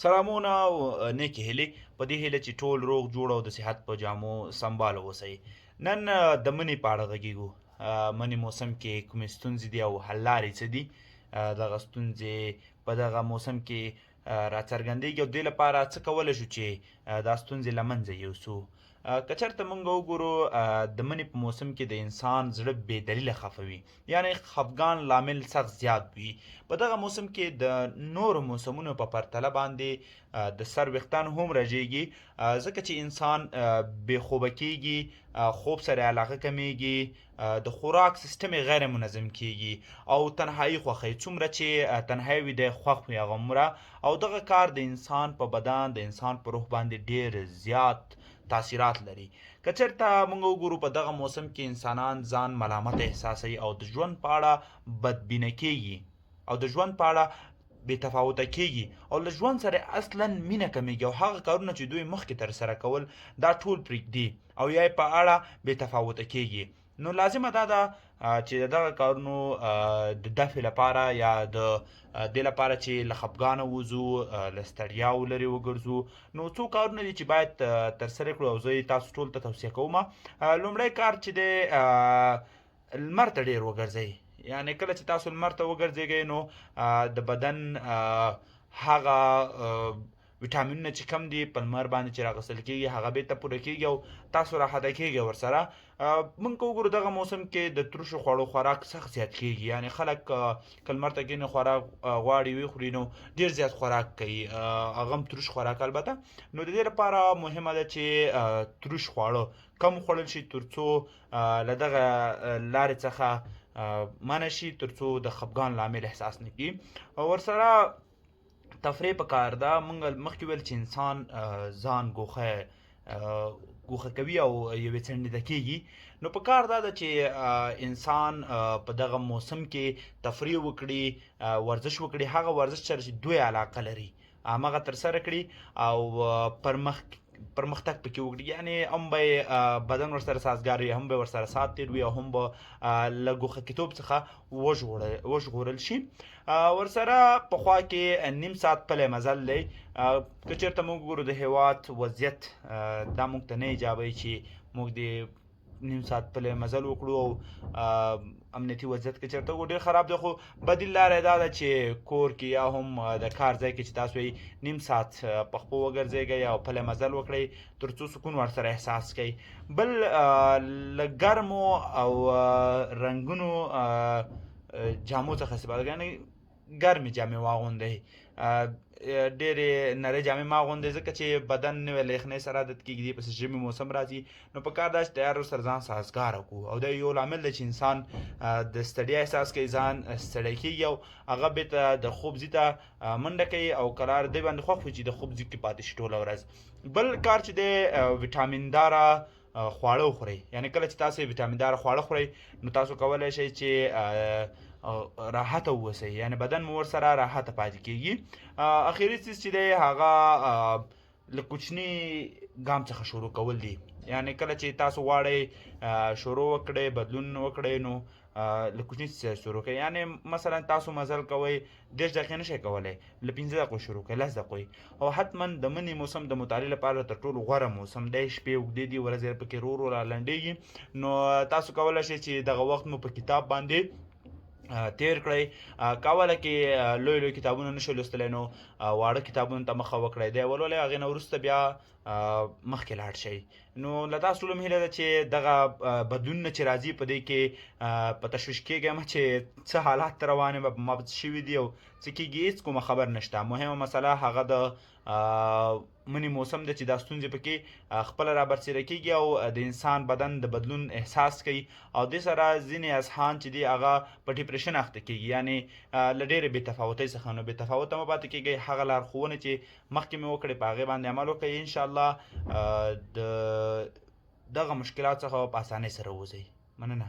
سلامونه او نیکې هیلې په دې هیله چې ټول روغ جوړ او د صحت په جامو سنبال اوسئ. نن د مني په اړه غږیږو. مني موسم کې کومې ستونزې دي او حل لارې څه دي. دغه ستونزې په دغه موسم کې راڅرګندېږي او دې لپاره څه کولی شو چې دا ستونزې له منځه یوسو. که چېرته موږ وګورو د مني په موسم کې د انسان زړه بې دلیله خفه وي، یعنې خفګان لامل سخت زیات وي. په دغه موسم کې د نورو موسمونو په پرتله باندې د سر ویښتان هم رژېږي، ځکه چې انسان بې خوبه کېږي، خوب سره علاقه کمیږي، د خوراک سیستم یې غیر منظم کېږي او تنهایي خوښوي. څومره چې تنهایي وي دی خوښ وي هغومره، او دغه کار د انسان په بدن د انسان په روح باندې ډېر زیات تاثیرات لري. که چېرته موږ وګورو په دغه موسم کې انسانان ځان ملامت احساسوي او د ژوند په اړه بدبینه کېږي او د ژوند په اړه بې تفاوته کېږي او له ژوند سره اصلا مینه کمیږي او هغه کارونه چې دوی مخکې ترسره کول دا ټول پرېږدي او یا یې په اړه بې تفاوته کېږي. نو لازمه دا ده چې د دغه کارونو د دفع لپاره یا د دې لپاره چې له خفګانه ووځو، له ستړیاو لرې وګرځو، نو څو کارونه دي چې باید ترسره کړو او زه یې تاسو ټولو ته توصیه کوم. لومړی کار چې دی لمر ته ډېر وګرځئ. یعنې کله چې تاسو لمر ته وګرځېږئ نو د بدن هغه ویټامینونه چې کم دي په لمر باندې چې راغوستل کېږي هغه بېرته پوره کېږي او تاسو راحته کېږئ ورسره. موږ که وګورو دغه موسم کې د ترشو خوړو خوراک سخت زیات کېږي، یعنې خلک که لمر ته کښېني خوراک غواړي وخوري نو ډېر زیات خوراک کوي، هغه هم تروش خوراک البته. نو د دې لپاره مهمه ده چې تروش خواړه کم خوړل شي تر څو له دغه لارې څخه منع شي، تر څو د خفګان لامل احساس نه کړي. ورسره تفریح پکار ده. موږ مخکې ویل چې انسان ځان ګوښه کوي او یوې څنډې ته کېږي، نو پکار دا ده چې انسان په دغه موسم کې تفریح وکړي، ورزش وکړي، هغه ورزش سره چې دوی علاقه لري همغه ترسره کړي او پرمختګ پکې وکړي. یعنې هم به بدن ورسره سازګار وي، هم به ورسره ساعت تېر وي او هم به له ګوښه کېدو څخه وژغورل شي. ورسره پخوا کې نیم ساعت پلی مزل دی. که چېرته موږ وګورو د هېواد وضعیت دا موږ ته نه ایجابوي چې موږ د نیم ساعت پلی مزل وکړو او امنیتي وضعیت که چېرته وګورو ډېر خراب دی، خو بدیل لاره دا ده چې کور کې یا هم د کار ځای کې چې تاسو یې نیم ساعت په خپو وګرځېږئ او پلی مزل وکړئ تر څو سکون ورسره احساس کړئ. بل له ګرمو او رنګونو جامو څخه استفاده کوي، یعنې ګرمې جامې واغوندئ، ډېرې نرۍ جامې مه اغوندئ ځکه چې بدن نوی له یخنۍ سره عادت کېږي، دې پسې ژمي موسم راځي. نو پکار ده چې تیار ورسره ځان سازګاره کړو او دا یو لامل دی چې انسان د ستړیا احساس کوي، ځان ستړی کېږي او هغه بېرته د خوب ځي ته منډه کوي او قرار دی باندې خوښ وي چې د خوب ځي کې پاتې شي ټوله ورځ. بل کار چې دی ویټامین داره خواړه وخورئ. یعنې کله چې تاسو ویټامین داره خواړه خورئ نو تاسو کولی شئ چې راحته واوسئ، یعنې بدن مو ورسره راحته پاتې کېږي. اخري څیز چې دی هغه له کوچني ګام څخه شروع کول دي. یعنې کله چې تاسو غواړئ شروع وکړئ، بدلون وکړئ، نو له کوچني څه شروع کړئ. یعنې مثلا تاسو مزل کوئ 10 دقیقې نشئ کولی، له 15 دقیقو شروع کړئ، 10 دقیقې. او حتما د مني موسم د مطالعې لپاره تر ټولو غوره موسم دی. شپې اوږدې دي، ورځې پکې ورو ورو رالنډېږي، نو تاسو کولی شئ چې دغه وخت مو په کتاب باندې تیر کړئ. که اوله کې لوی لوی کتابونه نشئ لوستلی نو واړه کتابونو ته مخه وکړئ، دی ولولئ، هغې نه وروسته بیا مخکې لاړ شئ. نو له تاسو ټولو هیله ده چې دغه بدلونونه چې راځي په دې کې په تشویش کېږئ مه چې څه حالات ته روان یم، ما به څه شوي دي او څه کېږي، هېڅ کومه خبر نشته. مهمه مسله هغه د مني موسم ده چې دا ستونزې پکې خپله رابرسېره کېږي او د انسان بدن د بدلون احساس کوي او دې سره ځینې اذهان چې دي هغه په ډیپریشن اخته کېږي، یعنې له ډېرې بې تفاوتۍ څخه. نو بې تفاوته مه پاتې کېږئ، هغه لارښوونې چې مخکې مې وکړې په هغې باندې عمل وکړئ، انشاءالله د دغه مشکلات څخه په اسانۍ سره ووځئ. مننه.